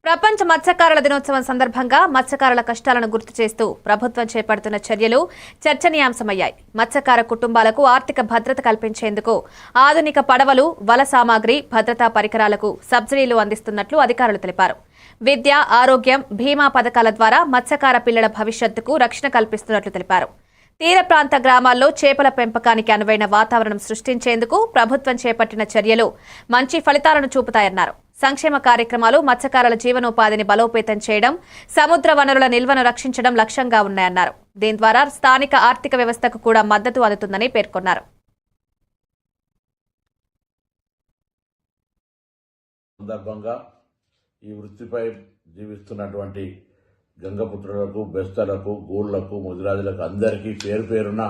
ప్రపంచ మత్స్యకారుల దినోత్సవం సందర్భంగా మత్స్యకారుల కష్టాలను గుర్తు చేస్తూ ప్రభుత్వం చేపడుతున్న చర్యలు చర్చనీయాంశమయ్యాయి. మత్స్యకార కుటుంబాలకు ఆర్థిక భద్రత కల్పించేందుకు ఆధునిక పడవలు, వల సామాగ్రి, భద్రతా పరికరాలకు సబ్సిడీలు అందిస్తున్నట్లు అధికారులు తెలిపారు. విద్య, ఆరోగ్యం, బీమా పథకాల ద్వారా మత్స్యకార పిల్లల భవిష్యత్తుకు రక్షణ కల్పిస్తున్నట్లు తెలిపారు. తీర ప్రాంత గ్రామాల్లో చేపల పెంపకానికి అనువైన వాతావరణం సృష్టించేందుకు ప్రభుత్వం చేపట్టిన చర్యలు మంచి ఫలితాలను చూపుతాయన్నారు. సంక్షేమ కార్యక్రమాలు మత్స్యకారుల జీవనోపాధిని బలోపేతం చేయడం, సముద్ర వనరుల నిల్వను రక్షించడం లక్ష్యంగా ఉన్నాయన్నారు. దీని ద్వారా స్థానిక ఆర్థిక వ్యవస్థకు కూడా మద్దతు అందుతుందని పేర్కొన్నారు. సందర్భంగా ఈ వృత్తిపై జీవిస్తున్నటువంటి గంగపుత్రులకు, బెస్తలకు, గూళ్లకు, ముదిరాజులకు అందరికీ పేరు పేరున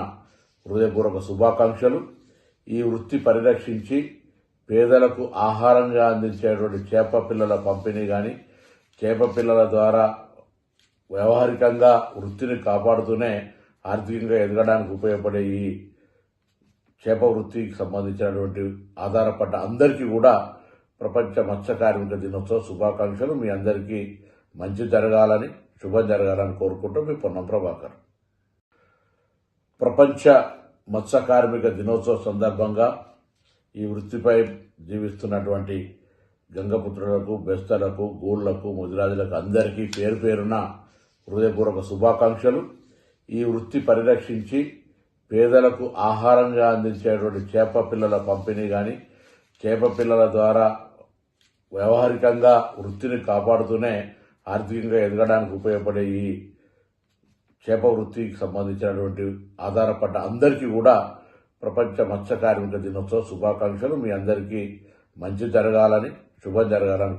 హృదయపూర్వక శుభాకాంక్షలు. ఈ వృత్తి పరిరక్షించి పేదలకు ఆహారంగా అందించేటువంటి చేప పిల్లల పంపిణీ కానీ, చేప పిల్లల ద్వారా వ్యవహారికంగా వృత్తిని కాపాడుతూనే ఆర్థికంగా ఎదగడానికి ఉపయోగపడే ఈ చేప వృత్తికి సంబంధించినటువంటి ఆధారపడ్డ అందరికీ కూడా ప్రపంచ మత్స్య కార్మిక దినోత్సవ శుభాకాంక్షలు. మీ అందరికీ మంచి జరగాలని, శుభం జరగాలని కోరుకుంటూ మీ పొన్నం ప్రభాకర్. ప్రపంచ మత్స్య కార్మిక దినోత్సవ సందర్భంగా ఈ వృత్తిపై జీవిస్తున్నటువంటి గంగపుత్రులకు, బెస్తలకు, గూళ్లకు, ముదిరాజులకు అందరికీ పేరు పేరున హృదయపూర్వక శుభాకాంక్షలు. ఈ వృత్తి పరిరక్షించి పేదలకు ఆహారంగా అందించేటువంటి చేప పిల్లల పంపిణీ కానీ, చేప పిల్లల ద్వారా వ్యవహారికంగా వృత్తిని కాపాడుతూనే ఆర్థికంగా ఎదగడానికి ఉపయోగపడే ఈ చేప వృత్తికి సంబంధించినటువంటి ఆధారపడ్డ అందరికీ కూడా ప్రపంచ మత్స్య కార్మిక దినోత్సవ శుభాకాంక్షలు. మీ అందరికీ మంచి జరగాలని, శుభం జరగాలని